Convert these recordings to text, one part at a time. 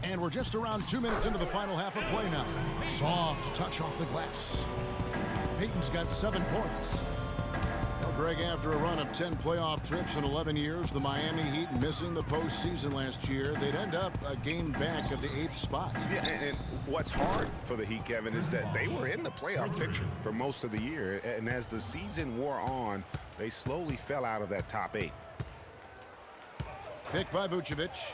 And we're just around 2 minutes into the final half of play now. Soft touch off the glass. Peyton's got 7 points. Well, Greg, after a run of 10 playoff trips in 11 years, the Miami Heat missing the postseason last year, they'd end up a game back of the 8th spot. Yeah, and what's hard for the Heat, Kevin, is that they were in the playoff picture for most of the year. And as the season wore on, they slowly fell out of that top 8. Picked by Vucevic.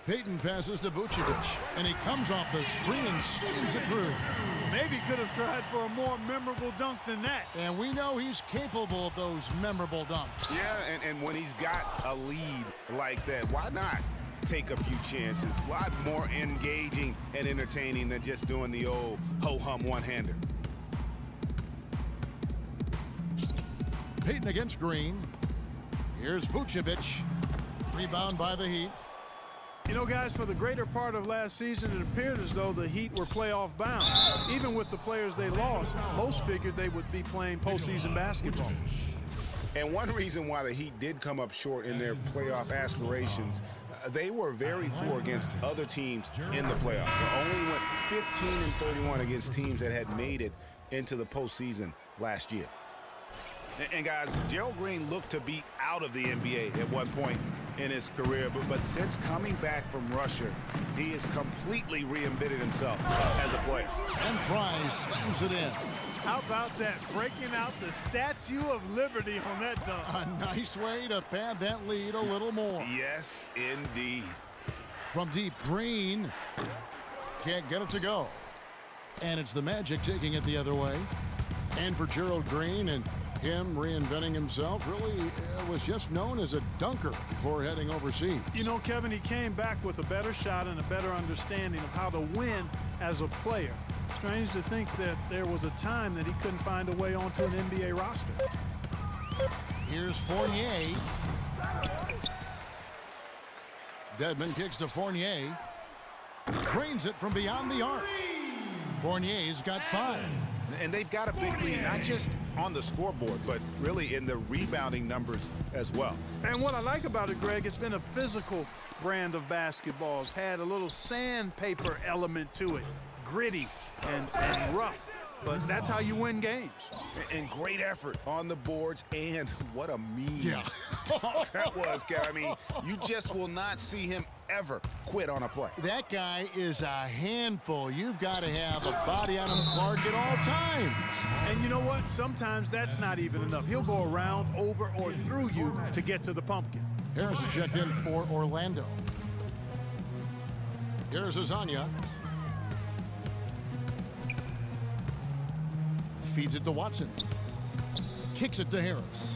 Peyton passes to Vucevic, and he comes off the screen and slams it through. Maybe could have tried for a more memorable dunk than that. And we know he's capable of those memorable dunks. Yeah, and when he's got a lead like that, why not take a few chances? A lot more engaging and entertaining than just doing the old ho-hum one-hander. Peyton against Green. Here's Vucevic. Rebound by the Heat. You know, guys, for the greater part of last season, it appeared as though the Heat were playoff bound. Even with the players they lost, most figured they would be playing postseason basketball. And one reason why the Heat did come up short in their playoff aspirations, they were very poor against other teams in the playoffs. They only went 15-31 against teams that had made it into the postseason last year. And guys, Gerald Green looked to be out of the NBA at one point in his career, but since coming back from Russia, he has completely reinvented himself as a player. And Fries slams it in. How about that? Breaking out the Statue of Liberty on that dunk. A nice way to pad that lead a little more. Yes, indeed. From deep, Green can't get it to go. And it's the Magic taking it the other way. And for Gerald Green, and him reinventing himself, really was just known as a dunker before heading overseas. You know, Kevin, he came back with a better shot and a better understanding of how to win as a player. Strange to think that there was a time that he couldn't find a way onto an NBA roster. Here's Fournier. Dedmon kicks to Fournier. Drains it from beyond the arc. Fournier's got 5. And they've got a big lead, not just on the scoreboard, but really in the rebounding numbers as well. And what I like about it, Greg, it's been a physical brand of basketball. It's had a little sandpaper element to it, gritty and rough. But that's how you win games. And great effort on the boards, and what a mean dunk that was, Kev. I mean, you just will not see him ever quit on a play. That guy is a handful. You've got to have a body on him, Clark, at all times. And you know what? Sometimes that's not even enough. He'll go around, over, or through you to get to the pumpkin. Harris is checked in for Orlando. Here's Azania. Feeds it to Watson. Kicks it to Harris.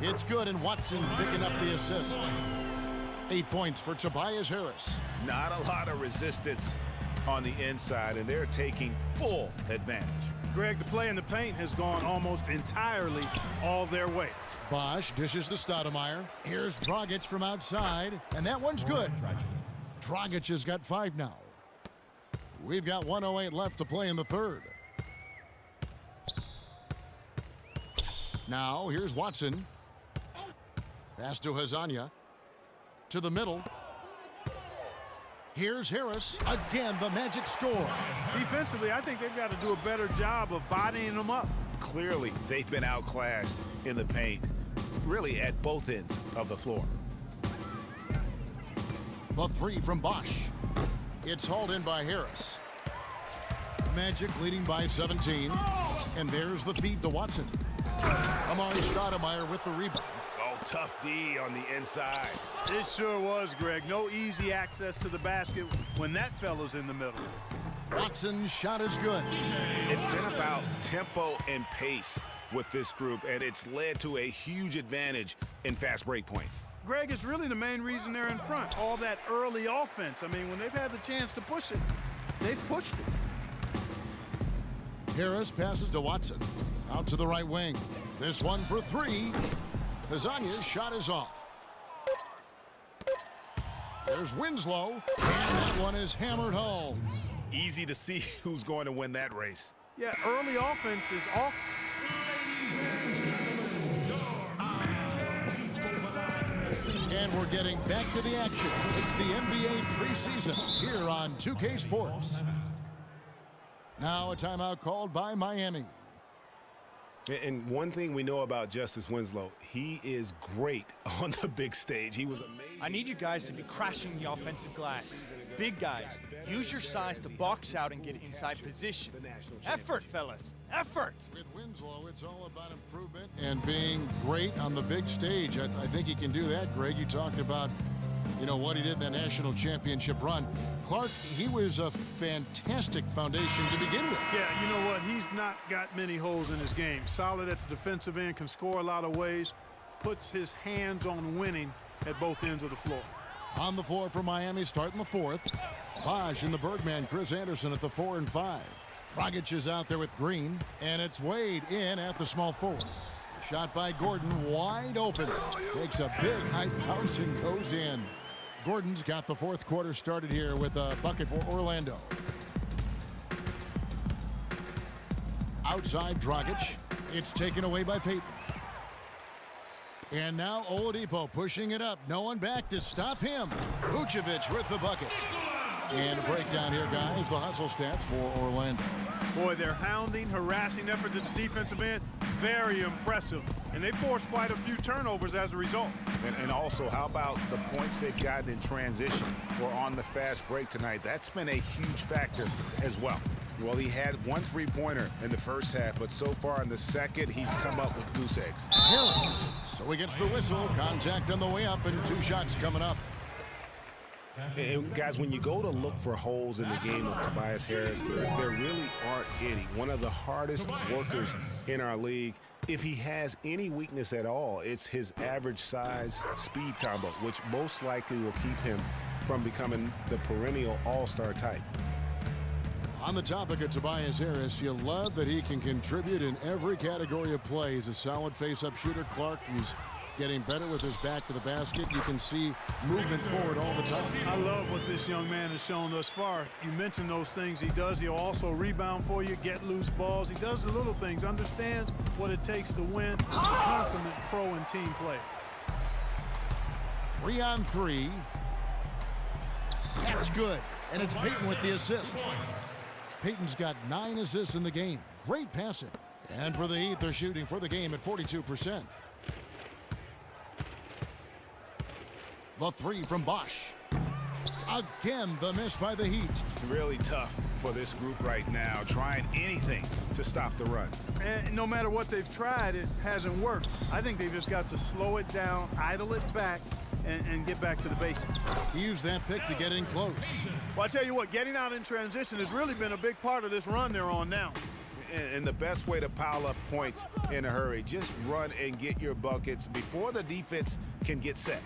It's good, and Watson picking up the assist. 8 points for Tobias Harris. Not a lot of resistance on the inside, and they're taking full advantage. Greg, the play in the paint has gone almost entirely all their way. Bosch dishes to Stoudemire. Here's Dragic from outside, and that one's good. Dragic has got 5 now. We've got 1:08 left to play in the third. Now, here's Watson. Pass to Hazanya. To the middle. Here's Harris. Again, the Magic score. Defensively, I think they've got to do a better job of bodying them up. Clearly, they've been outclassed in the paint, really at both ends of the floor. The 3 from Bosch. It's hauled in by Harris. Magic leading by 17. And there's the feed to Watson. Amari Stoudemire with the rebound. Oh, tough D on the inside. It sure was, Greg. No easy access to the basket when that fella's in the middle. Watson's shot is good. It's been about tempo and pace with this group, and it's led to a huge advantage in fast break points. Greg, it's really the main reason they're in front. All that early offense. I mean, when they've had the chance to push it, they've pushed it. Harris passes to Watson. Out to the right wing. This one for 3. Hazanya's shot is off. There's Winslow. And that one is hammered home. Easy to see who's going to win that race. Yeah, early offense is off. And And we're getting back to the action. It's the NBA preseason here on 2K Sports. Now a timeout called by Miami. And one thing we know about Justice Winslow, he is great on the big stage. He was amazing. I need you guys to be crashing the offensive glass. Big guys, use your size to box out and get inside position. Effort, fellas, effort! With Winslow, it's all about improvement and being great on the big stage. I think he can do that, Greg. You talked about, what he did in that national championship run. Clark, he was a fantastic foundation to begin with. Yeah, you know what? He's not got many holes in his game. Solid at the defensive end, can score a lot of ways, puts his hands on winning at both ends of the floor. On the floor for Miami, starting the fourth. Bosh and the Birdman, Chris Anderson at the 4 and 5. Dragic is out there with Green, and it's Wade in at the small forward. Shot by Gordon, wide open. Takes a big high bounce and goes in. Gordon's got the fourth quarter started here with a bucket for Orlando. Outside Dragic. It's taken away by Payton. And now Oladipo pushing it up. No one back to stop him. Vucevic with the bucket. And a breakdown here, guys. The hustle stats for Orlando. Boy, their hounding, harassing effort at the defensive end, very impressive. And they forced quite a few turnovers as a result. And also, how about the points they've gotten in transition or on the fast break tonight? That's been a huge factor as well. Well, he had one three-pointer in the first half, but so far in the second, he's come up with goose eggs. Harris. So he gets the whistle. Contact on the way up, and 2 shots coming up. And guys, when you go to look for holes in the game of Tobias Harris, there really aren't any. One of the hardest workers in our league. If he has any weakness at all, it's his average size speed combo, which most likely will keep him from becoming the perennial all-star type. On the topic of Tobias Harris, you love that he can contribute in every category of play. He's a solid face-up shooter. Clark, he's getting better with his back to the basket. You can see movement forward all the time. I love what this young man has shown thus far. You mentioned those things he does. He'll also rebound for you, get loose balls. He does the little things, understands what it takes to win. A consummate pro and team player. 3 on 3. That's good. And it's Payton with the assist. Payton's got 9 assists in the game. Great passing. And for the Heat, they're shooting for the game at 42%. The 3 from Bosh. Again, the miss by the Heat. Really tough for this group right now, trying anything to stop the run. And no matter what they've tried, it hasn't worked. I think they've just got to slow it down, idle it back, and get back to the basics. Use that pick to get in close. Well, I tell you what, getting out in transition has really been a big part of this run they're on now. And the best way to pile up points in a hurry, just run and get your buckets before the defense can get set.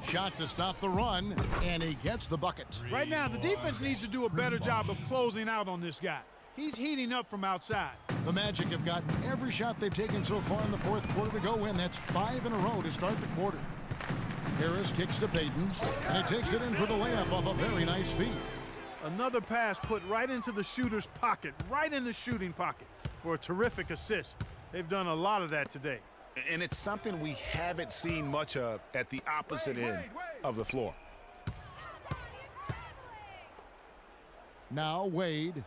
Shot to stop the run, and he gets the bucket. Right now, the defense needs to do a better job of closing out on this guy. He's heating up from outside. The Magic have gotten every shot they've taken so far in the fourth quarter to go in. That's 5 in a row to start the quarter. Harris kicks to Payton, and he takes it in for the layup off a very nice feed. Another pass put right into the shooter's pocket, right in the shooting pocket for a terrific assist. They've done a lot of that today. And it's something we haven't seen much of at the opposite end of the floor. Now Wade.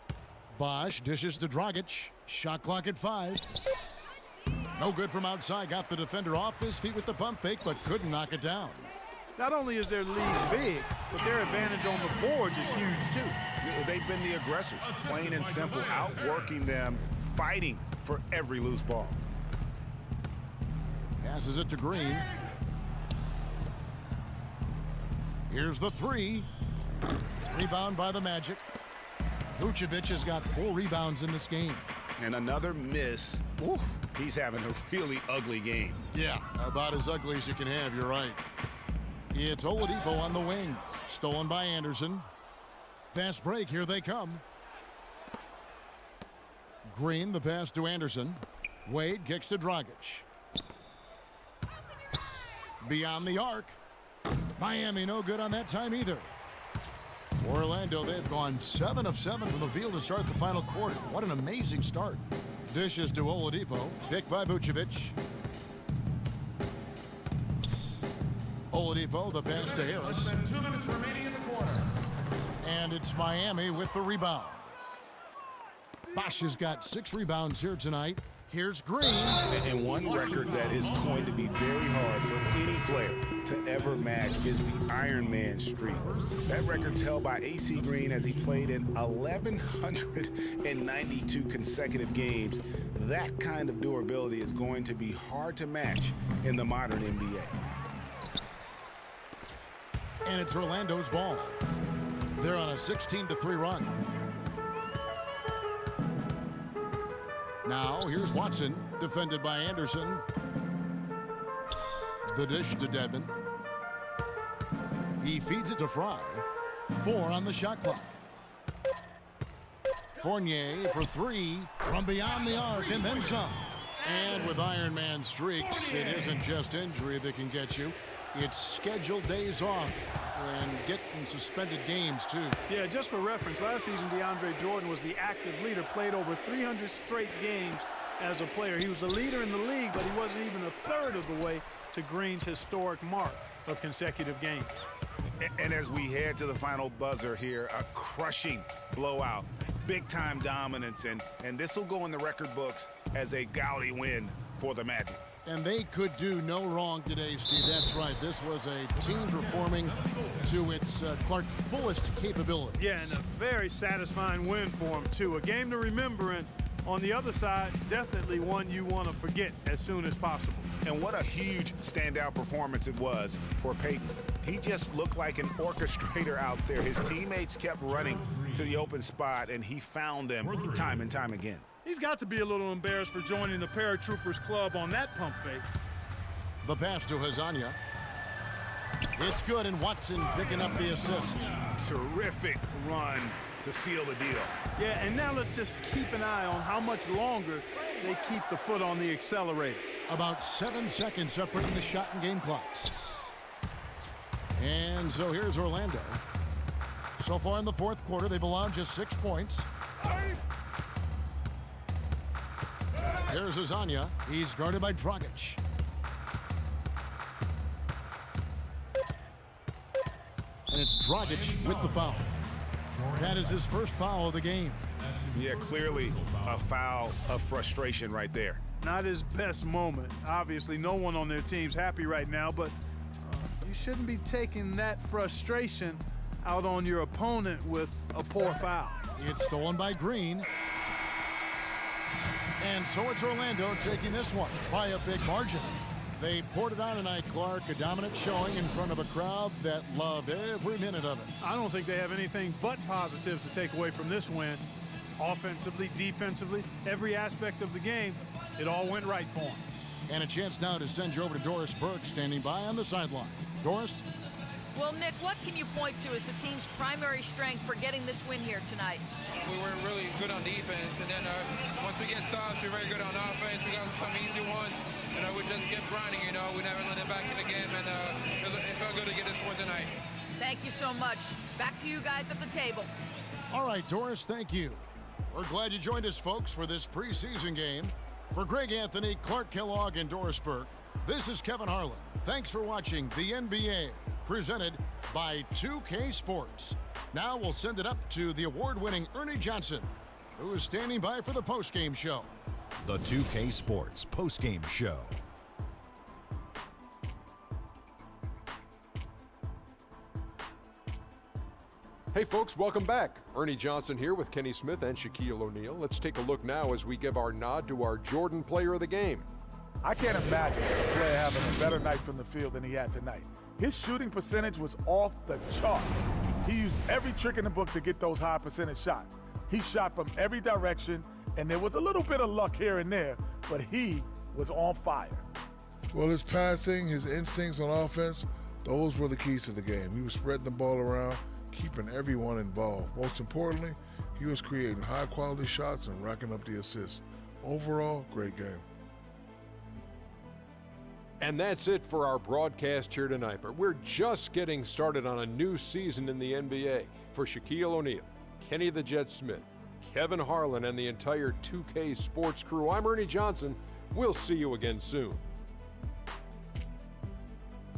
Bosh dishes to Dragic. Shot clock at 5. No good from outside. Got the defender off his feet with the pump fake, but couldn't knock it down. Not only is their lead big, but their advantage on the boards is huge, too. They've been the aggressors, plain and simple, outworking them, fighting for every loose ball. Passes it to Green. Here's the 3. Rebound by the Magic. Vucevic has got 4 rebounds in this game. And another miss. Oof, he's having a really ugly game. Yeah, about as ugly as you can have, you're right. It's Oladipo on the wing. Stolen by Anderson. Fast break, here they come. Green, the pass to Anderson. Wade kicks to Dragic. Beyond the arc. Miami no good on that time either. Orlando, they've gone 7 of 7 from the field to start the final quarter. What an amazing start. Dishes to Oladipo. Picked by Vucevic. Oladipo, the pass to Harris. 2 minutes remaining in the quarter. And it's Miami with the rebound. Bosch has got 6 rebounds here tonight. Here's Green. And one record that is going to be very hard for any player to ever match is the Iron Man streak. That record's held by AC Green as he played in 1,192 consecutive games. That kind of durability is going to be hard to match in the modern NBA. And it's Orlando's ball. They're on a 16-3 run. Now, here's Watson, defended by Anderson. The dish to Dedmon. He feeds it to Fry. 4 on the shot clock. Fournier for 3 from beyond the arc and then some. And with Iron Man streaks, it isn't just injury that can get you. It's scheduled days off and getting suspended games, too. Yeah, just for reference, last season DeAndre Jordan was the active leader, played over 300 straight games as a player. He was the leader in the league, but he wasn't even a third of the way to Green's historic mark of consecutive games. And as we head to the final buzzer here, a crushing blowout, big-time dominance, and this will go in the record books as a gaudy win for the Magic. And they could do no wrong today, Steve. That's right. This was a team performing to its Clark fullest capability. Yeah, and a very satisfying win for him, too. A game to remember, and on the other side, definitely one you want to forget as soon as possible. And what a huge standout performance it was for Peyton. He just looked like an orchestrator out there. His teammates kept running to the open spot, and he found them time and time again. He's got to be a little embarrassed for joining the Paratroopers Club on that pump fake. The pass to Hazanya. It's good, and Watson picking up the assist. Terrific run to seal the deal. Yeah, and now let's just keep an eye on how much longer they keep the foot on the accelerator. About 7 seconds separating the shot and game clocks. And so here's Orlando. So far in the fourth quarter, they've allowed just 6 points. Here's Azania. He's guarded by Dragic. And it's Dragic with the foul. That is his first foul of the game. Yeah, clearly a foul of frustration right there. Not his best moment. Obviously, no one on their team's happy right now, but you shouldn't be taking that frustration out on your opponent with a poor foul. It's stolen by Green. And so it's Orlando taking this one by a big margin. They poured it on tonight, Clark. A dominant showing in front of a crowd that loved every minute of it. I don't think they have anything but positives to take away from this win. Offensively, defensively, every aspect of the game, it all went right for them. And a chance now to send you over to Doris Burke, standing by on the sideline. Doris? Well, Nick, what can you point to as the team's primary strength for getting this win here tonight? We were really good on defense, and then once we get stops, we're very good on offense. We got some easy ones, and we just kept grinding, We never let it back in the game, and it felt good to get this one tonight. Thank you so much. Back to you guys at the table. All right, Doris, thank you. We're glad you joined us, folks, for this preseason game. For Greg Anthony, Clark Kellogg, and Doris Burke, this is Kevin Harlan. Thanks for watching the NBA, presented by 2K Sports. Now we'll send it up to the award-winning Ernie Johnson, who is standing by for the postgame show. The 2K Sports postgame show. Hey folks, welcome back. Ernie Johnson here with Kenny Smith and Shaquille O'Neal. Let's take a look now as we give our nod to our Jordan Player of the Game. I can't imagine a player having a better night from the field than he had tonight. His shooting percentage was off the charts. He used every trick in the book to get those high percentage shots. He shot from every direction, and there was a little bit of luck here and there, but he was on fire. Well, his passing, his instincts on offense, those were the keys to the game. He was spreading the ball around, keeping everyone involved. Most importantly, he was creating high-quality shots and racking up the assists. Overall, great game. And that's it for our broadcast here tonight. But we're just getting started on a new season in the NBA. For Shaquille O'Neal, Kenny the Jet Smith, Kevin Harlan, and the entire 2K Sports crew, I'm Ernie Johnson. We'll see you again soon.